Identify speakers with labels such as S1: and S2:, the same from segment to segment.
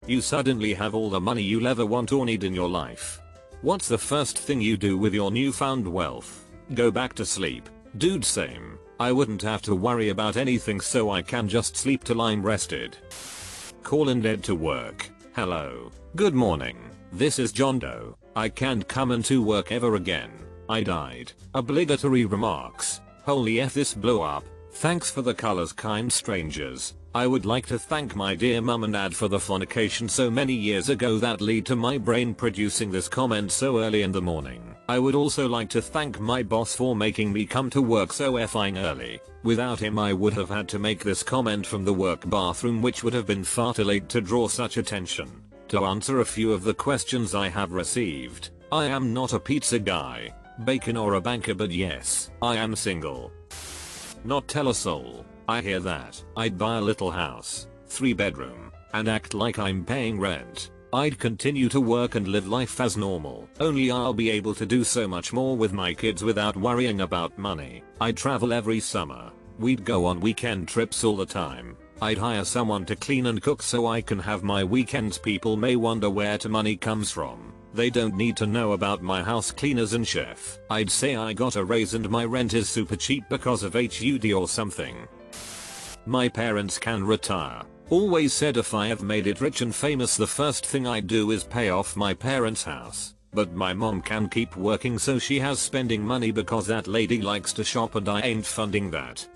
S1: You suddenly have all the money you'll ever want or need in your life. What's the first thing you do with your newfound wealth? Go back to sleep. Dude, same. I wouldn't have to worry about anything, so I can just sleep till I'm rested. Calling dead to work. Hello. Good morning. This is John Doe. I can't come into work ever again. I died. Obligatory remarks. Holy F, this blew up. Thanks for the colors, kind strangers. I would like to thank my dear mum and dad for the fornication so many years ago that lead to my brain producing this comment so early in the morning. I would also like to thank my boss for making me come to work so effing early. Without him I would have had to make this comment from the work bathroom, which would have been far too late to draw such attention. To answer a few of the questions I have received, I am not a pizza guy, bacon or a banker, but yes, I am single. Not tell a soul. I hear that. I'd buy a little house, 3-bedroom, and act like I'm paying rent. I'd continue to work and live life as normal. Only I'll be able to do so much more with my kids without worrying about money. I'd travel every summer. We'd go on weekend trips all the time. I'd hire someone to clean and cook so I can have my weekends. People may wonder where the money comes from. They don't need to know about my house cleaners and chef. I'd say I got a raise and my rent is super cheap because of HUD or something. My parents can retire. Always said if I have made it rich and famous, the first thing I do is pay off my parents' house. But my mom can keep working, so she has spending money because that lady likes to shop and I ain't funding that.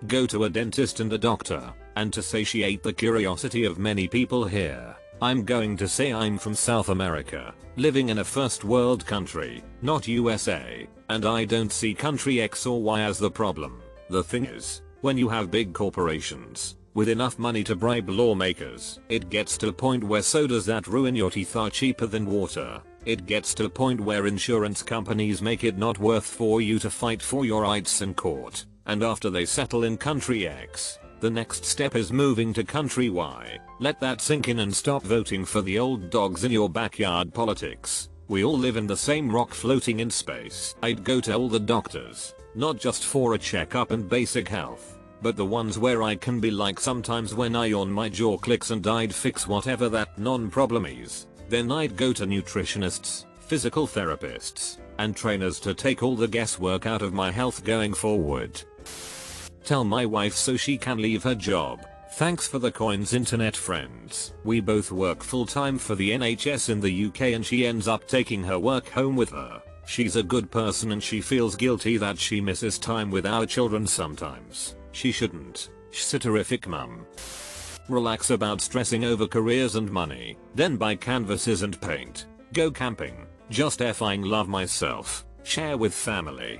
S1: Go to a dentist and a doctor, and to satiate the curiosity of many people here, I'm going to say I'm from South America, living in a first world country, not USA, and I don't see country X or Y as the problem. The thing is, when you have big corporations with enough money to bribe lawmakers, it gets to a point where sodas that ruin your teeth are cheaper than water. It gets to a point where insurance companies make it not worth for you to fight for your rights in court. And after they settle in country X, the next step is moving to country Y. Let that sink in and stop voting for the old dogs in your backyard politics. We all live in the same rock floating in space. I'd go to all the doctors, not just for a checkup and basic health, but the ones where I can be like, sometimes when I yawn my jaw clicks, and I'd fix whatever that non-problem is. Then I'd go to nutritionists, physical therapists, and trainers to take all the guesswork out of my health going forward. Tell my wife so she can leave her job. Thanks for the coins, internet friends. We both work full time for the NHS in the UK and she ends up taking her work home with her. She's a good person and she feels guilty that she misses time with our children sometimes. She shouldn't. She's a terrific mum. Relax about stressing over careers and money. Then buy canvases and paint. Go camping. Just effing love myself. Share with family.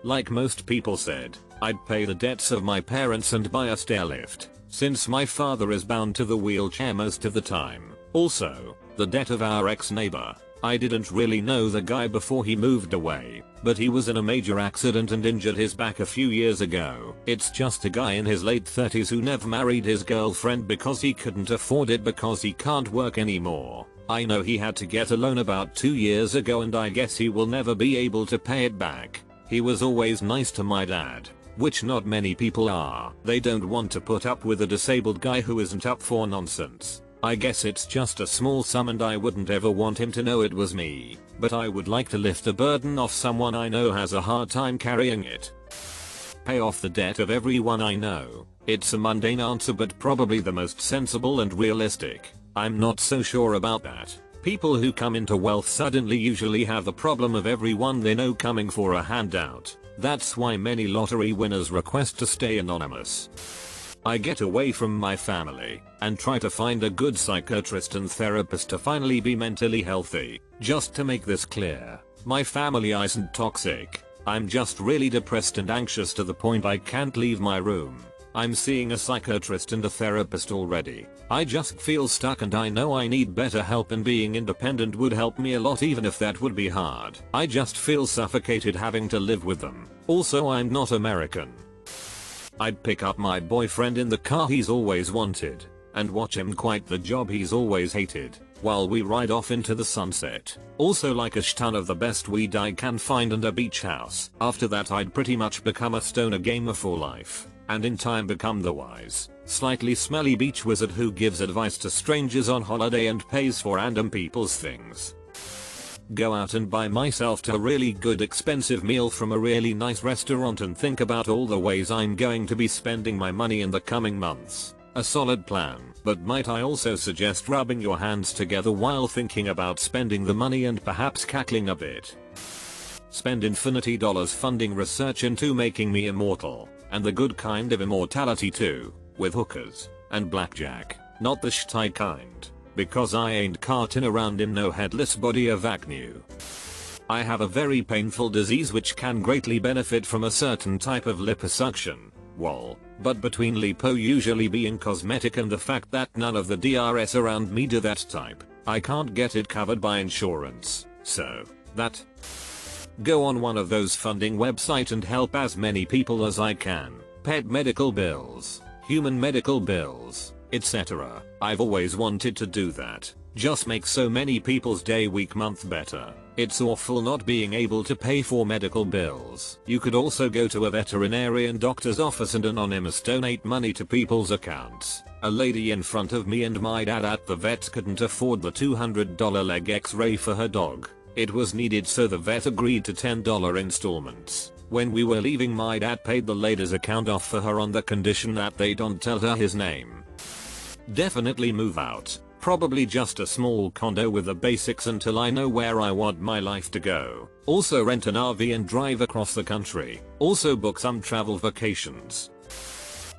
S1: Like most people said, I'd pay the debts of my parents and buy a stairlift, since my father is bound to the wheelchair most of the time. Also, the debt of our ex-neighbor. I didn't really know the guy before he moved away, but he was in a major accident and injured his back a few years ago. It's just a guy in his late 30s who never married his girlfriend because he couldn't afford it because he can't work anymore. I know he had to get a loan about 2 years ago and I guess he will never be able to pay it back. He was always nice to my dad, which not many people are. They don't want to put up with a disabled guy who isn't up for nonsense. I guess it's just a small sum and I wouldn't ever want him to know it was me, but I would like to lift a burden off someone I know has a hard time carrying it. Pay off the debt of everyone I know. It's a mundane answer but probably the most sensible and realistic. I'm not so sure about that. People who come into wealth suddenly usually have the problem of everyone they know coming for a handout. That's why many lottery winners request to stay anonymous. I get away from my family and try to find a good psychiatrist and therapist to finally be mentally healthy. Just to make this clear, my family isn't toxic. I'm just really depressed and anxious to the point I can't leave my room. I'm seeing a psychiatrist and a therapist already. I just feel stuck and I know I need better help, and being independent would help me a lot even if that would be hard. I just feel suffocated having to live with them. Also, I'm not American. I'd pick up my boyfriend in the car he's always wanted and watch him quit the job he's always hated while we ride off into the sunset. Also like a ton of the best weed I can find and a beach house. After that I'd pretty much become a stoner gamer for life, and in time become the wise, slightly smelly beach wizard who gives advice to strangers on holiday and pays for random people's things. Go out and buy myself a really good expensive meal from a really nice restaurant and think about all the ways I'm going to be spending my money in the coming months. A solid plan, but might I also suggest rubbing your hands together while thinking about spending the money and perhaps cackling a bit. Spend infinity dollars funding research into making me immortal, and the good kind of immortality too, with hookers and blackjack, not the shitty kind, because I ain't carting around in no headless body of acne. I have a very painful disease which can greatly benefit from a certain type of liposuction, lol, but between lipo usually being cosmetic and the fact that none of the DRS around me do that type, I can't get it covered by insurance, so, that. Go on one of those funding websites and help as many people as I can. Pet medical bills, human medical bills, etc. I've always wanted to do that. Just make so many people's day, week, month better. It's awful not being able to pay for medical bills. You could also go to a veterinarian doctor's office and anonymous donate money to people's accounts. A lady in front of me and my dad at the vet couldn't afford the $200 leg x-ray for her dog. It was needed, so the vet agreed to $10 installments. When we were leaving, my dad paid the lady's account off for her on the condition that they don't tell her his name. Definitely move out. Probably just a small condo with the basics until I know where I want my life to go. Also rent an RV and drive across the country. Also book some travel vacations.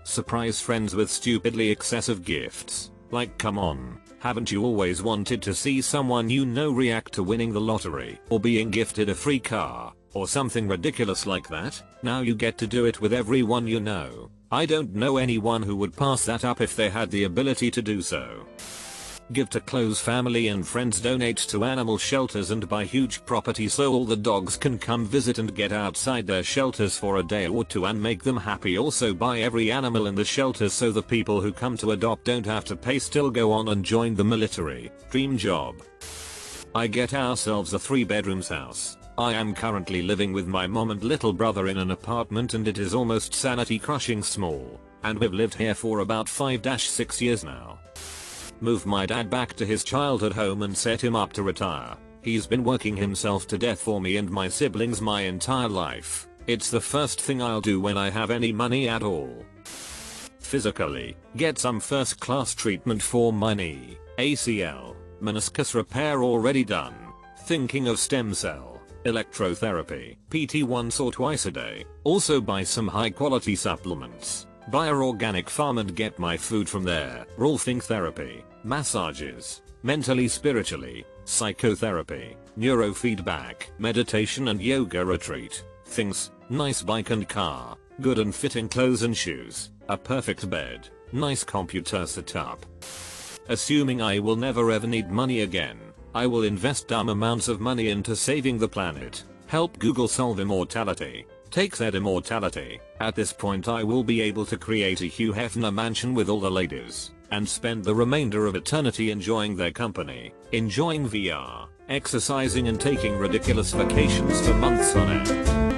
S1: Surprise friends with stupidly excessive gifts. Like, come on. Haven't you always wanted to see someone you know react to winning the lottery or being gifted a free car or something ridiculous like that? Now you get to do it with everyone you know. I don't know anyone who would pass that up if they had the ability to do so. Give to close family and friends, donate to animal shelters and buy huge properties so all the dogs can come visit and get outside their shelters for a day or two and make them happy. Also buy every animal in the shelters so the people who come to adopt don't have to pay. Still go on and join the military. Dream job. I get ourselves a 3-bedrooms house. I am currently living with my mom and little brother in an apartment and it is almost sanity crushing small. And we've lived here for about 5-6 years now. Move my dad back to his childhood home and set him up to retire. He's been working himself to death for me and my siblings my entire life. It's the first thing I'll do when I have any money at all. Physically, get some first class treatment for my knee, ACL, meniscus repair already done. Thinking of stem cell, electrotherapy, PT once or twice a day. Also buy some high quality supplements. Buy a organic farm and get my food from there. Rolfing therapy, massages, mentally, spiritually, psychotherapy, neurofeedback, meditation and yoga retreat. Things, nice bike and car, good and fitting clothes and shoes, a perfect bed, nice computer setup. Assuming I will never ever need money again, I will invest dumb amounts of money into saving the planet, help Google solve immortality. Take said immortality. At this point I will be able to create a Hugh Hefner mansion with all the ladies, and spend the remainder of eternity enjoying their company, enjoying VR, exercising and taking ridiculous vacations for months on end.